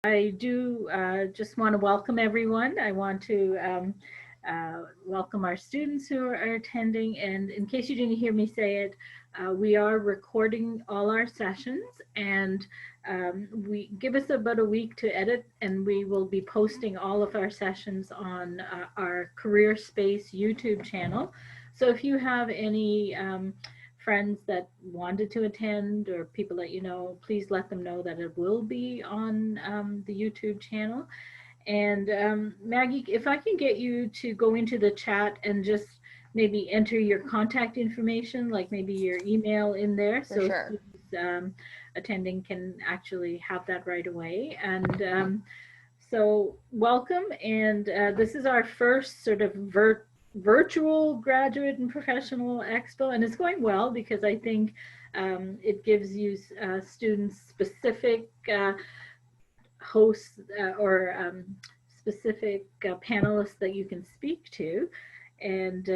I do just want to welcome everyone. I want to welcome our students who are attending. And in case you didn't hear me say it, we are recording all our sessions, and we give us about a week to edit, and we will be posting all of our sessions on our Careerspace YouTube channel. So if you have any friends that wanted to attend or people that you know, please let them know that it will be on the YouTube channel. And Maggie, if I can get you to go into the chat and just maybe enter your contact information, like maybe your email in there, For so sure. students attending can actually have that right away. And so welcome. And this is our first sort of virtual graduate and professional expo, and it's going well because I think it gives you students specific hosts or specific panelists that you can speak to. And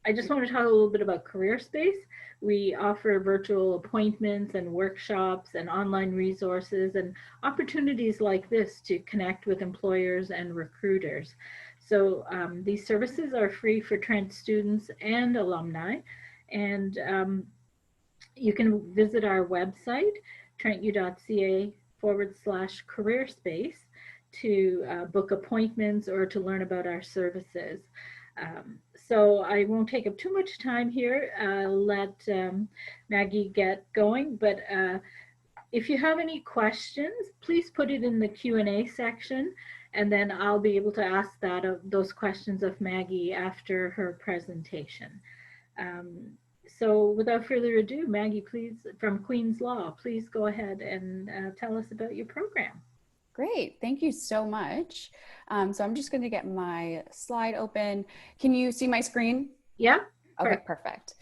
I just want to talk a little bit about Careerspace. We offer virtual appointments and workshops and online resources and opportunities like this to connect with employers and recruiters. So these services are free for Trent students and alumni. And you can visit our website, trentu.ca/careerspace, to book appointments or to learn about our services. So I won't take up too much time here. Let Maggie get going. But if you have any questions, please put it in the Q&A section, and then I'll be able to ask those questions of Maggie after her presentation. So without further ado, Maggie, please, from Queen's Law, please go ahead and tell us about your program. Great, thank you so much. So I'm just going to get my slide open. Can you see my screen? Yeah. Okay, perfect.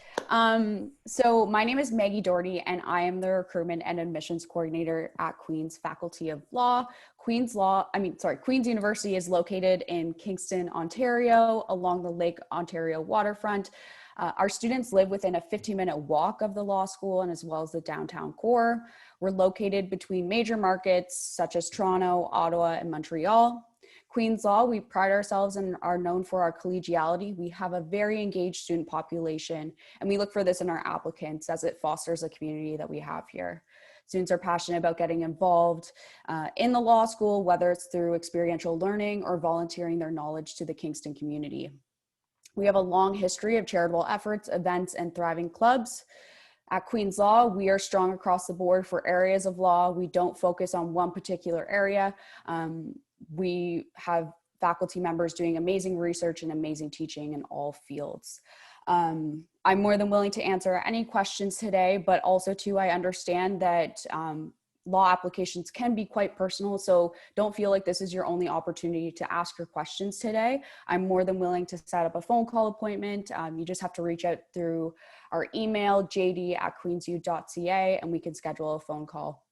So my name is Maggie Doherty, and I am the recruitment and admissions coordinator at Queen's Faculty of Law. Queen's University is located in Kingston, Ontario, along the Lake Ontario waterfront. Our students live within a 15-minute walk of the law school and as well as the downtown core. We're located between major markets such as Toronto, Ottawa, and Montreal. Queen's Law, we pride ourselves and are known for our collegiality. We have a very engaged student population, and we look for this in our applicants as it fosters the community that we have here. Students are passionate about getting involved in the law school, whether it's through experiential learning or volunteering their knowledge to the Kingston community. We have a long history of charitable efforts, events, and thriving clubs. At Queen's Law, we are strong across the board for areas of law. We don't focus on one particular area. We have faculty members doing amazing research and amazing teaching in all fields. I'm more than willing to answer any questions today, but also too, I understand that law applications can be quite personal, so don't feel like this is your only opportunity to ask your questions today. I'm more than willing to set up a phone call appointment. You just have to reach out through our email, jd@queensu.ca, and we can schedule a phone call.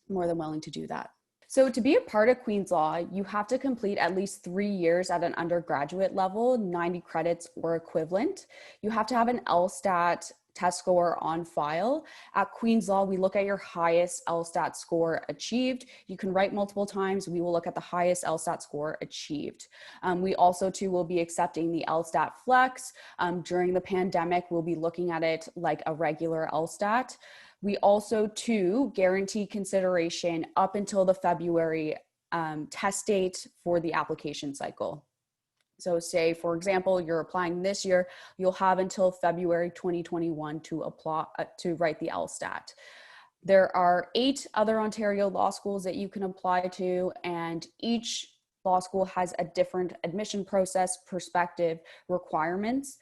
More than willing to do that. So to be a part of Queen's Law, you have to complete at least 3 years at an undergraduate level, 90 credits or equivalent. You have to have an LSAT test score on file. At Queen's Law, we look at your highest LSAT score achieved. You can write multiple times. We will look at the highest LSAT score achieved. We also too will be accepting the LSAT Flex. During the pandemic, we'll be looking at it like a regular LSAT. We also too guarantee consideration up until the February test date for the application cycle. So say, for example, you're applying this year, you'll have until February 2021 to apply to write the LSAT. There are 8 other Ontario law schools that you can apply to, and each law school has a different admission process, perspective, requirements.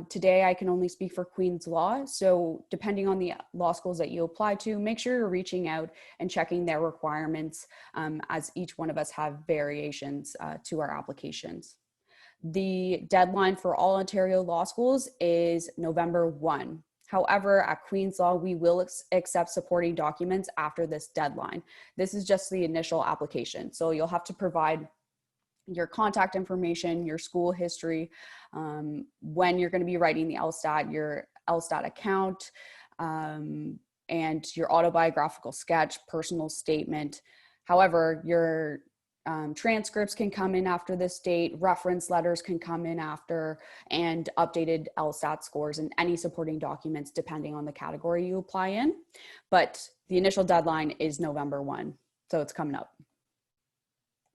Today, I can only speak for Queen's Law. So depending on the law schools that you apply to, make sure you're reaching out and checking their requirements, as each one of us have variations to our applications. The deadline for all Ontario law schools is November 1. However, at Queen's Law, we will accept supporting documents after this deadline. This is just the initial application. So you'll have to provide your contact information, your school history, when you're going to be writing the LSAT, your LSAT account, and your autobiographical sketch, personal statement. However, your transcripts can come in after this date, reference letters can come in after, and updated LSAT scores and any supporting documents depending on the category you apply in. But the initial deadline is November 1, so it's coming up.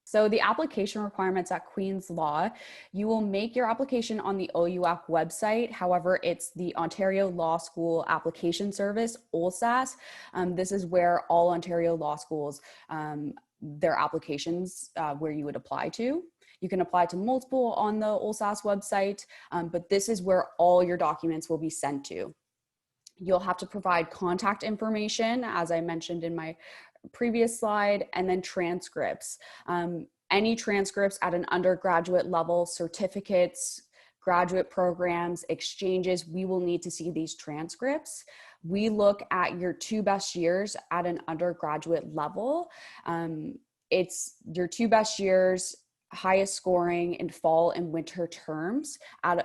So the application requirements at Queen's Law, you will make your application on the OUAC website. However, it's the Ontario Law School Application Service, OLSAS. This is where all Ontario law schools, their applications where you would apply to. You can apply to multiple on the OLSAS website, but this is where all your documents will be sent to. You'll have to provide contact information, as I mentioned in my previous slide, and then transcripts. Any transcripts at an undergraduate level, certificates, graduate programs, exchanges, we will need to see these transcripts. We look at your 2 best years at an undergraduate level. It's your 2 best years, highest scoring in fall and winter terms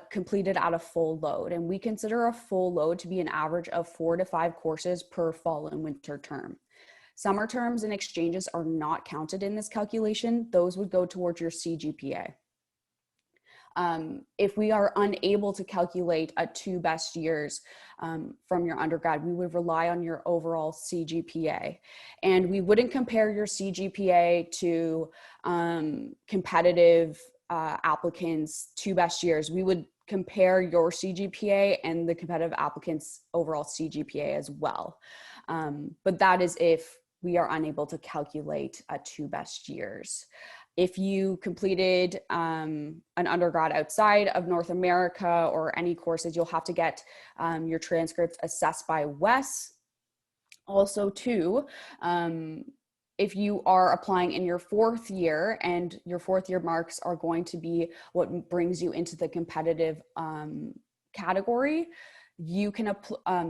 completed at a full load. And we consider a full load to be an average of 4 to 5 courses per fall and winter term. Summer terms and exchanges are not counted in this calculation. Those would go towards your CGPA. If we are unable to calculate a 2 best years from your undergrad, we would rely on your overall CGPA. And we wouldn't compare your CGPA to competitive applicants' 2 best years. We would compare your CGPA and the competitive applicants' overall CGPA as well. But that is if we are unable to calculate a 2 best years. If you completed an undergrad outside of North America or any courses, you'll have to get your transcripts assessed by WES. Also too, if you are applying in your 4th year and your 4th year marks are going to be what brings you into the competitive category, you can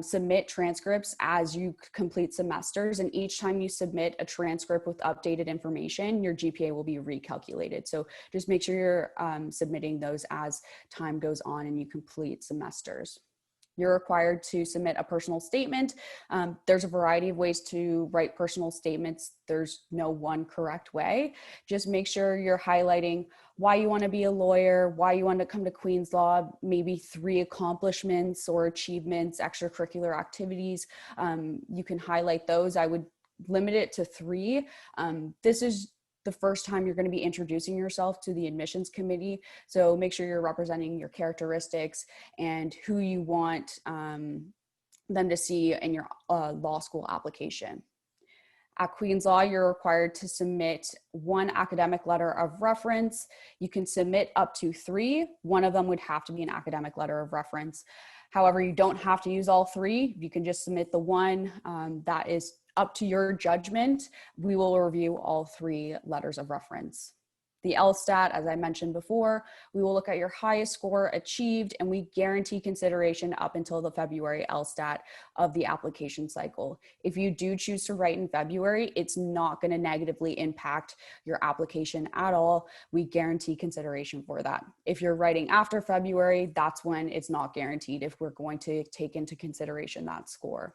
submit transcripts as you complete semesters, and each time you submit a transcript with updated information, your GPA will be recalculated. So just make sure you're submitting those as time goes on and you complete semesters. You're required to submit a personal statement. There's a variety of ways to write personal statements. There's no one correct way. Just make sure you're highlighting why you want to be a lawyer, why you want to come to Queen's Law, maybe 3 accomplishments or achievements, extracurricular activities. You can highlight those. I would limit it to 3. This is the first time you're going to be introducing yourself to the admissions committee. So make sure you're representing your characteristics and who you want them to see in your law school application. At Queen's Law, you're required to submit 1 academic letter of reference. You can submit up to 3. One of them would have to be an academic letter of reference. However, you don't have to use all 3. You can just submit the 1 that is up to your judgment. We will review all 3 letters of reference. The LSAT, as I mentioned before, we will look at your highest score achieved, and we guarantee consideration up until the February LSAT of the application cycle. If you do choose to write in February, it's not going to negatively impact your application at all. We guarantee consideration for that. If you're writing after February, that's when it's not guaranteed if we're going to take into consideration that score.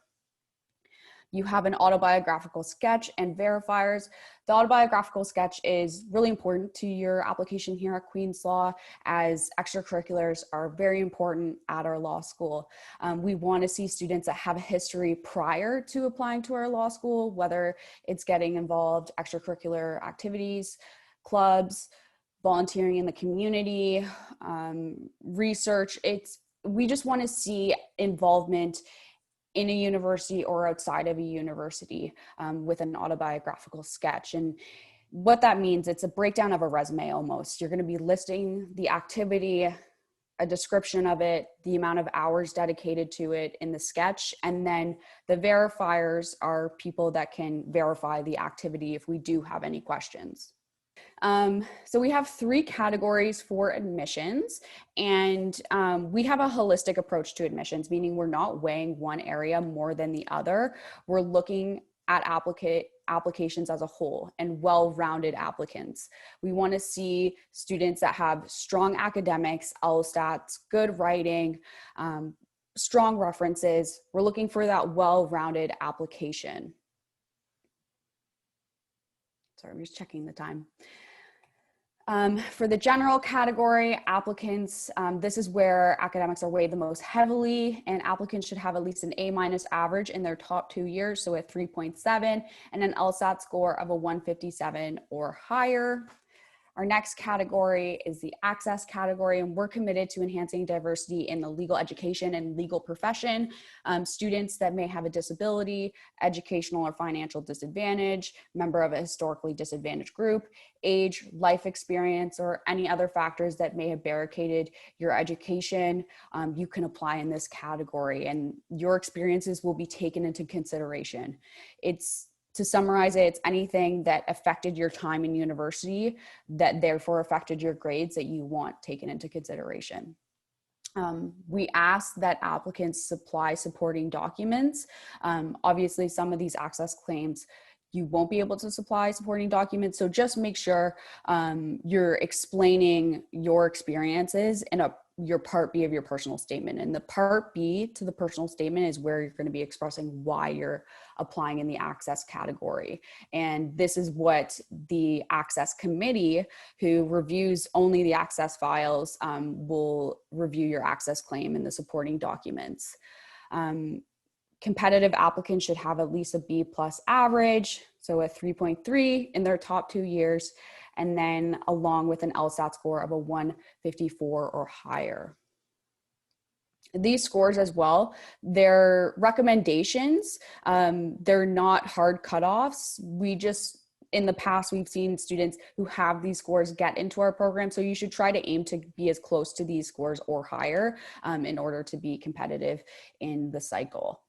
You have an autobiographical sketch and verifiers. The autobiographical sketch is really important to your application here at Queen's Law, as extracurriculars are very important at our law school. We want to see students that have a history prior to applying to our law school, whether it's getting involved extracurricular activities, clubs, volunteering in the community, research. We just want to see involvement in a university or outside of a university with an autobiographical sketch. And what that means, it's a breakdown of a resume almost. You're going to be listing the activity, a description of it, the amount of hours dedicated to it in the sketch, and then the verifiers are people that can verify the activity if we do have any questions. So we have 3 categories for admissions, and we have a holistic approach to admissions, meaning we're not weighing one area more than the other. We're looking at applications as a whole and well-rounded applicants. We want to see students that have strong academics, LSATs, good writing, strong references. We're looking for that well-rounded application. Sorry, I'm just checking the time. For the general category, applicants, this is where academics are weighed the most heavily, and applicants should have at least an A- average in their top 2 years, so a 3.7, and an LSAT score of a 157 or higher. Our next category is the access category, and we're committed to enhancing diversity in the legal education and legal profession. Students that may have a disability, educational or financial disadvantage, member of a historically disadvantaged group, age, life experience, or any other factors that may have barricaded your education, you can apply in this category, and your experiences will be taken into consideration. To summarize it, it's anything that affected your time in university that therefore affected your grades that you want taken into consideration. We ask that applicants supply supporting documents. Obviously, some of these access claims you won't be able to supply supporting documents, so just make sure you're explaining your experiences in your Part B of your personal statement. And the Part B to the personal statement is where you're going to be expressing why you're applying in the access category. And this is what the access committee, who reviews only the access files, will review your access claim and the supporting documents. Competitive applicants should have at least a B+ average, so a 3.3 in their top 2 years, and then along with an LSAT score of a 154 or higher. These scores as well, they're recommendations. They're not hard cutoffs. In the past, we've seen students who have these scores get into our program. So you should try to aim to be as close to these scores or higher in order to be competitive in the cycle.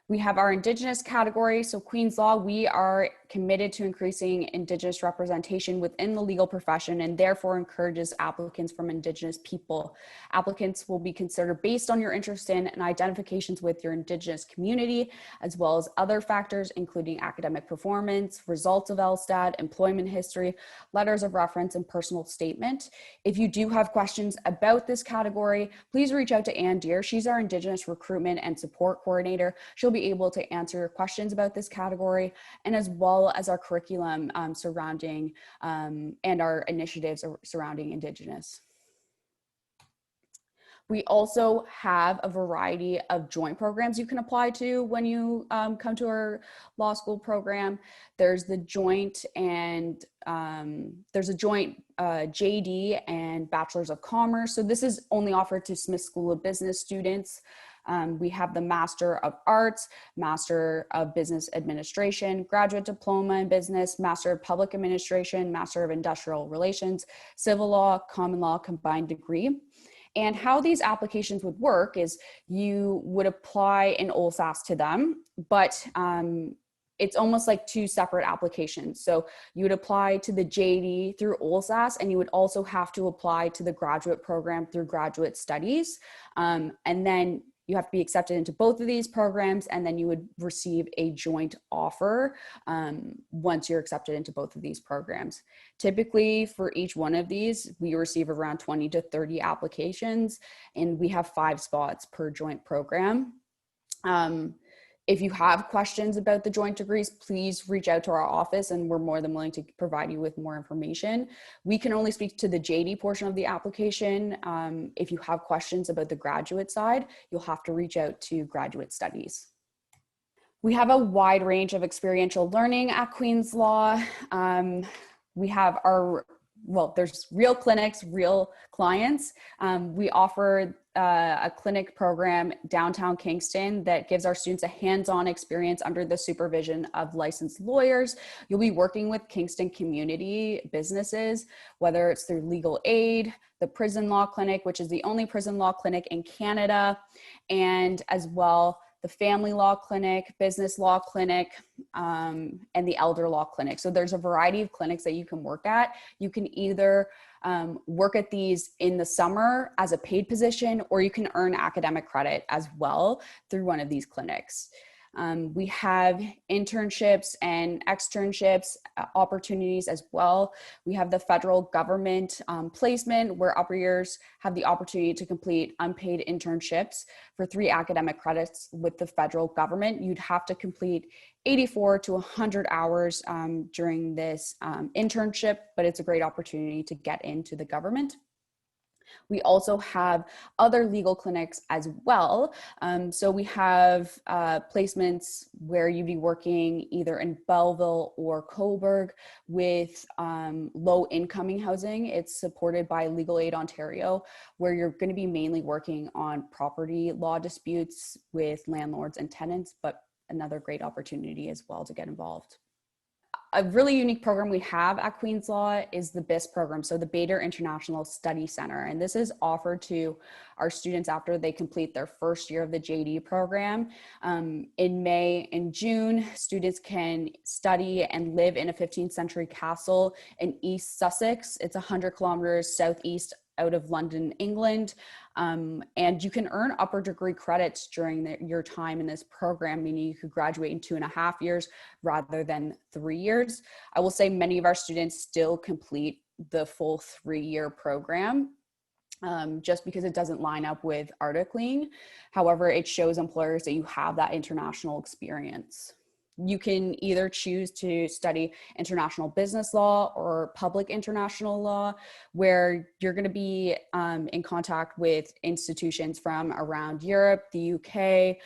We have our Indigenous category. So Queen's Law, we are committed to increasing Indigenous representation within the legal profession, and therefore encourages applicants from Indigenous people. Applicants will be considered based on your interest in and identifications with your Indigenous community, as well as other factors, including academic performance, results of LSTAT, employment history, letters of reference, and personal statement. If you do have questions about this category, please reach out to Ann Deere. She's our Indigenous recruitment and support coordinator. She'll be able to answer your questions about this category, and as well as our curriculum surrounding and our initiatives surrounding Indigenous. We also have a variety of joint programs you can apply to when you come to our law school program. There's the joint and there's a joint JD and Bachelor's of Commerce. So this is only offered to Smith School of Business students. We have the Master of Arts, Master of Business Administration, Graduate Diploma in Business, Master of Public Administration, Master of Industrial Relations, Civil Law, Common Law combined degree. And how these applications would work is you would apply an OLSAS to them, but it's almost like two separate applications. So you would apply to the JD through OLSAS, and you would also have to apply to the graduate program through Graduate Studies. And then you have to be accepted into both of these programs, and then you would receive a joint offer once you're accepted into both of these programs. Typically, for each one of these, we receive around 20 to 30 applications, and we have 5 spots per joint program. If you have questions about the joint degrees, please reach out to our office, and we're more than willing to provide you with more information. We can only speak to the JD portion of the application. If you have questions about the graduate side, you'll have to reach out to Graduate Studies. We have a wide range of experiential learning at Queen's Law. We have there's real clinics, real clients. We offer a clinic program downtown Kingston that gives our students a hands-on experience under the supervision of licensed lawyers. You'll be working with Kingston community businesses, whether it's through legal aid, the prison law clinic, which is the only prison law clinic in Canada, and as well the family law clinic, business law clinic, and the elder law clinic. So there's a variety of clinics that you can work at. You can either work at these in the summer as a paid position, or you can earn academic credit as well through one of these clinics. We have internships and externships opportunities as well. We have the federal government placement, where upper years have the opportunity to complete unpaid internships for 3 academic credits with the federal government. You'd have to complete 84 to 100 hours during this internship, but it's a great opportunity to get into the government. We also have other legal clinics as well. So we have placements where you'd be working either in Belleville or Cobourg with low incoming housing. It's supported by Legal Aid Ontario, where you're going to be mainly working on property law disputes with landlords and tenants, but another great opportunity as well to get involved. A really unique program we have at Queen's Law is the Bis program, so the Bader International Study Center. And this is offered to our students after they complete their first year of the JD program. In May and June, students can study and live in a 15th century castle in East Sussex. It's 100 kilometers southeast out of London, England. And you can earn upper degree credits during your time in this program, meaning you could graduate in 2.5 years rather than 3 years. I will say many of our students still complete the full 3-year program, just because it doesn't line up with articling. However, it shows employers that you have that international experience. You can either choose to study international business law or public international law, where you're going to be in contact with institutions from around Europe, the UK.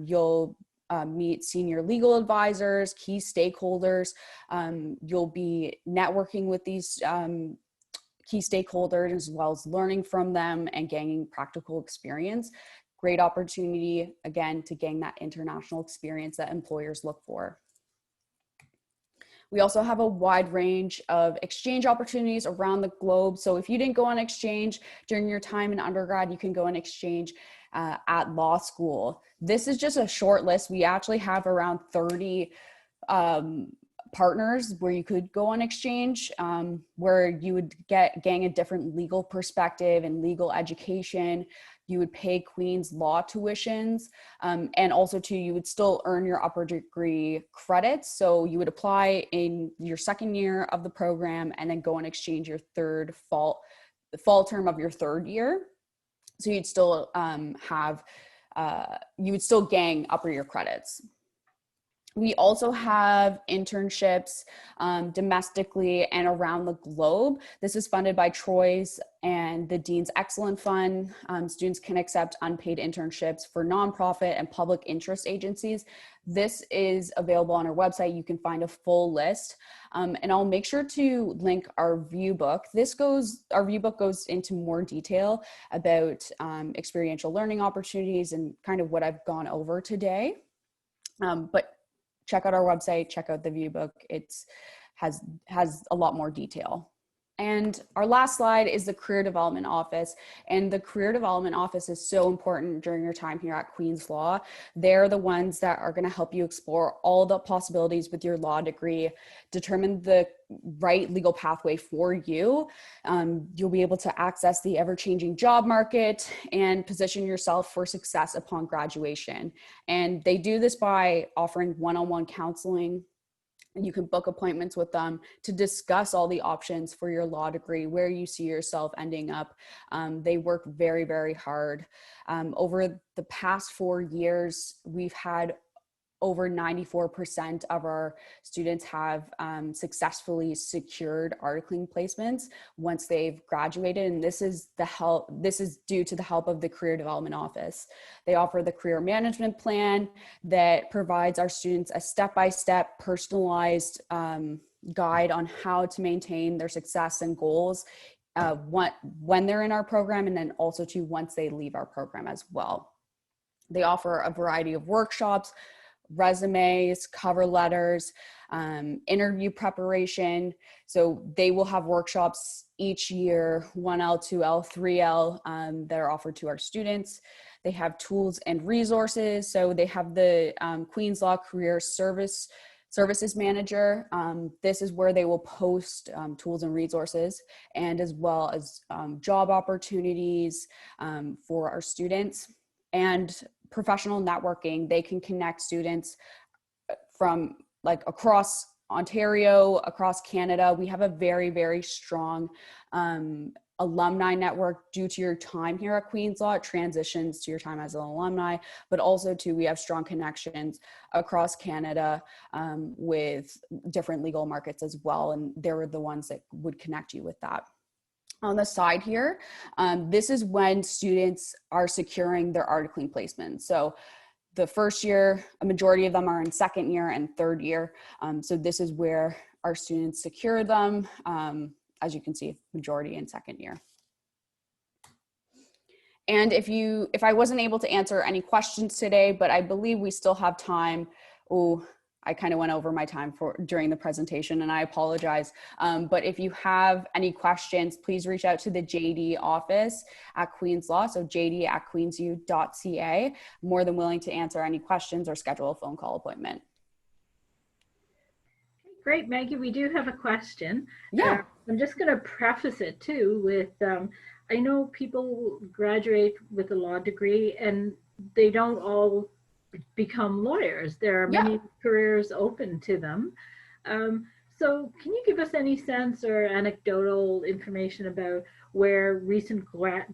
You'll meet senior legal advisors, key stakeholders. You'll be networking with these key stakeholders, as well as learning from them and gaining practical experience. Great opportunity, again, to gain that international experience that employers look for. We also have a wide range of exchange opportunities around the globe. So if you didn't go on exchange during your time in undergrad, you can go on exchange at law school. This is just a short list. We actually have around 30 partners where you could go on exchange, where you would gain a different legal perspective and legal education. You would pay Queen's Law tuitions, and also too, you would still earn your upper degree credits. So you would apply in your second year of the program and then go and exchange your the fall term of your 3rd year. So you'd still you would still gain upper year credits. We also have internships domestically and around the globe. This is funded by Troy's and the Dean's Excellent Fund. Students can accept unpaid internships for nonprofit and public interest agencies. This is available on our website. You can find a full list. And I'll make sure to link our view book. Our view book goes into more detail about experiential learning opportunities and kind of what I've gone over today. But check out our website, check out the view book. It has a lot more detail. And our last slide is the Career Development Office. And the Career Development Office is so important during your time here at Queen's Law. They're the ones that are going to help you explore all the possibilities with your law degree, determine the right legal pathway for you. You'll be able to access the ever-changing job market and position yourself for success upon graduation. And they do this by offering one-on-one counseling. You can book appointments with them to discuss all the options for your law degree, where you see yourself ending up. They work very, very hard. Over the past 4 years, we've had over 94% of our students have successfully secured articling placements once they've graduated. And this is due to the help of the Career Development Office. They offer the career management plan that provides our students a step-by-step personalized guide on how to maintain their success and goals when they're in our program, and then also to once they leave our program as well. They offer a variety of workshops, resumes, cover letters, interview preparation. So they will have workshops each year, 1L, 2L, 3L, that are offered to our students. They have tools and resources. So they have the Queen's Law Career Services Manager. This is where they will post tools and resources, and as well as job opportunities for our students. And professional networking. They can connect students from like across Ontario, across Canada. We have a very, very strong alumni network due to your time here at Queen's Law. It transitions to your time as an alumni, but also too, we have strong connections across Canada with different legal markets as well. And they're the ones that would connect you with that. On the side here, this is when students are securing their articling placement. So the first year, a majority of them are in second year and third year. So this is where our students secure them. As you can see, majority in second year. And if I wasn't able to answer any questions today, but I believe we still have time. Oh, I kind of went over my time during the presentation, and I apologize. But if you have any questions, please reach out to the JD office at Queen's Law. So jd@queensu.ca. More than willing to answer any questions or schedule a phone call appointment. Great, Maggie. We do have a question. Yeah. I'm just going to preface it too with, I know people graduate with a law degree and they don't all become lawyers. There are many careers open to them. So can you give us any sense or anecdotal information about where recent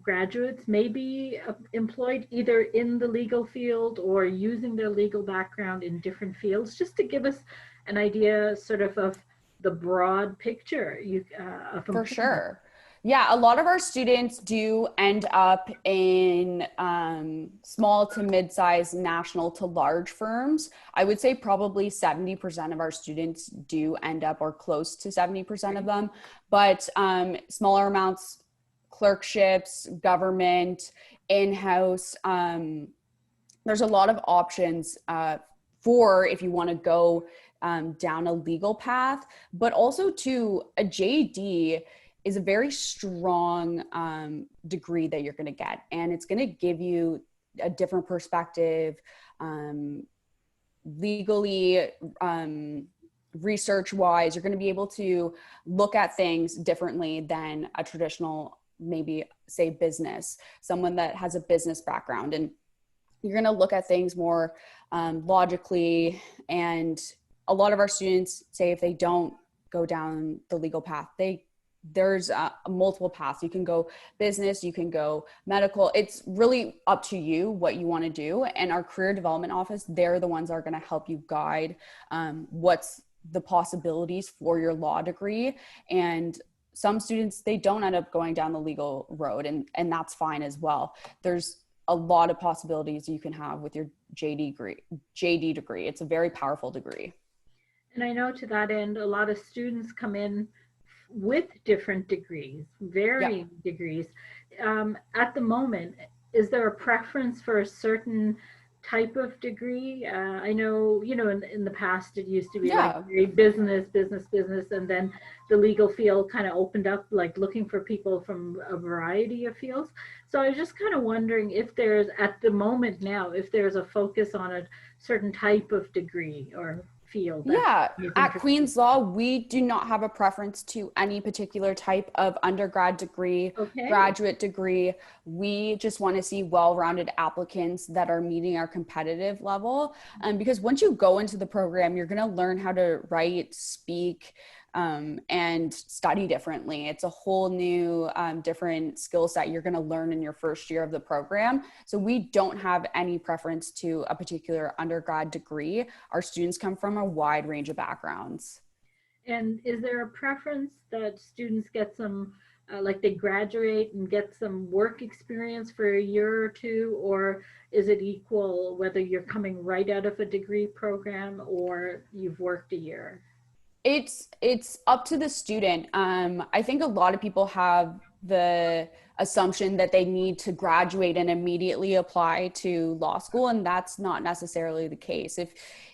graduates may be employed either in the legal field or using their legal background in different fields, just to give us an idea sort of the broad picture of For sure. Yeah, a lot of our students do end up in small to mid-sized national to large firms. I would say probably 70% of our students do end up, or close to 70% of them, but smaller amounts, clerkships, government, in-house. There's a lot of options for if you want to go down a legal path, but also to a JD is a very strong degree that you're going to get. And it's going to give you a different perspective legally, research wise. You're going to be able to look at things differently than a traditional, maybe say business, someone that has a business background. And you're going to look at things more logically. And a lot of our students say if they don't go down the legal path, there's multiple paths. You can go business, you can go medical. It's really up to you what you want to do. And our career development office, they're the ones that are going to help you guide what's the possibilities for your law degree. And some students, they don't end up going down the legal road, and that's fine as well. There's a lot of possibilities you can have with your JD degree. It's a very powerful degree. And I know to that end, a lot of students come in with different degrees, varying degrees. At the moment, is there a preference for a certain type of degree? I know, in the past it used to be like very business, and then the legal field kind of opened up, like looking for people from a variety of fields. So I was just kind of wondering if there's, at the moment now, if there's a focus on a certain type of degree or field. At Queen's Law, we do not have a preference to any particular type of undergrad degree, graduate degree. We just want to see well-rounded applicants that are meeting our competitive level. Because once you go into the program, you're going to learn how to write, speak, and study differently. It's a whole new different skill set you're going to learn in your first year of the program. So we don't have any preference to a particular undergrad degree. Our students come from a wide range of backgrounds. And is there a preference that students get some, like they graduate and get some work experience for a year or two, or is it equal whether you're coming right out of a degree program or you've worked a year? It's up to the student. I think a lot of people have the assumption that they need to graduate and immediately apply to law school, and that's not necessarily the case. If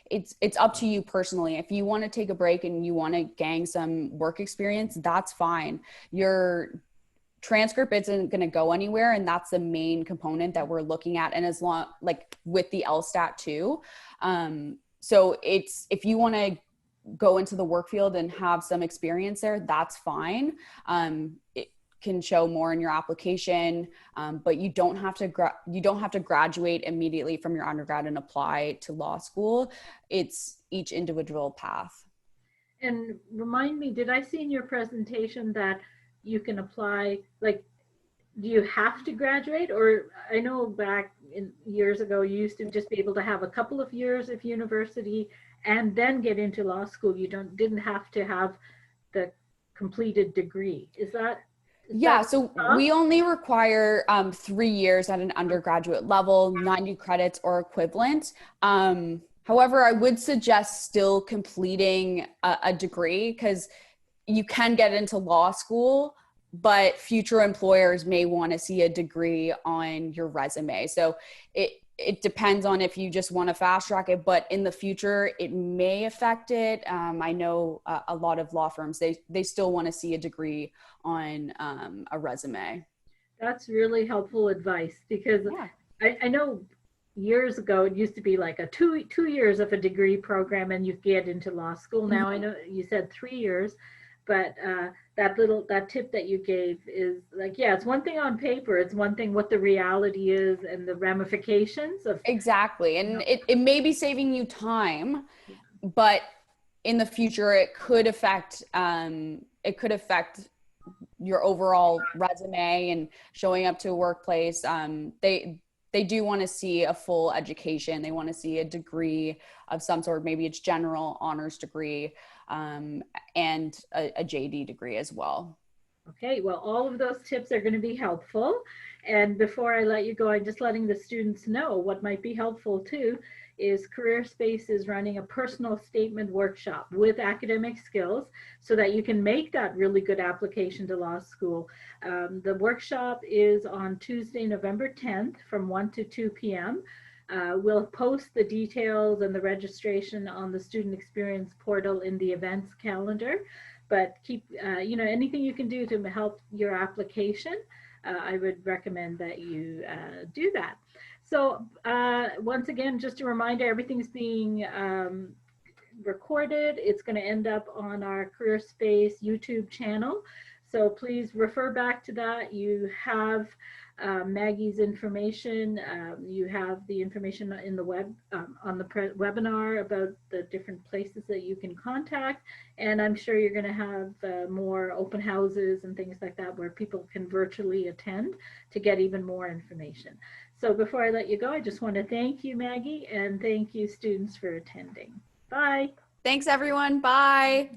it's up to you personally. If you want to take a break and you want to gain some work experience, that's fine. Your transcript isn't going to go anywhere, and that's the main component that we're looking at. And as long, like with the LSAT too. So if you want to go into the work field and have some experience there, that's fine. can show more in your application, but you don't have to graduate immediately from your undergrad and apply to law school. It's each individual path. And remind me, did I see in your presentation that you can apply, like, do you have to graduate? Or I know back in years ago, you used to just be able to have a couple of years of university and then get into law school. You didn't have to have the completed degree. Is that Yeah, so we only require 3 years at an undergraduate level, 90 credits or equivalent. However, I would suggest still completing a degree, because you can get into law school, but future employers may want to see a degree on your resume. So it depends on if you just want to fast track it, but in the future, it may affect it. I know a lot of law firms, they still want to see a degree on a resume. That's really helpful advice, because Yeah. I know years ago it used to be like a two years of a degree program and you get into law school. Now I know you said 3 years, but that tip that you gave is like, yeah, it's one thing on paper, it's one thing what the reality is and the ramifications of. Exactly. And it may be saving you time, but in the future it could affect your overall resume and showing up to a workplace. They do want to see a full education. They want to see a degree of some sort. Maybe it's general honors degree, and a JD degree as well. Okay, well, all of those tips are going to be helpful. And before I let you go, I'm just letting the students know what might be helpful too is Careerspace is running a personal statement workshop with academic skills so that you can make that really good application to law school. The workshop is on Tuesday, November 10th from 1 to 2 p.m. We'll post the details and the registration on the student experience portal in the events calendar. But keep, anything you can do to help your application, I would recommend that you do that. So once again, just a reminder, everything's being recorded. It's going to end up on our Careerspace YouTube channel. So please refer back to that. You have Maggie's information. You have the information in the web on the webinar about the different places that you can contact. And I'm sure you're going to have more open houses and things like that where people can virtually attend to get even more information. So before I let you go, I just want to thank you, Maggie, and thank you, students, for attending. Bye. Thanks, everyone. Bye.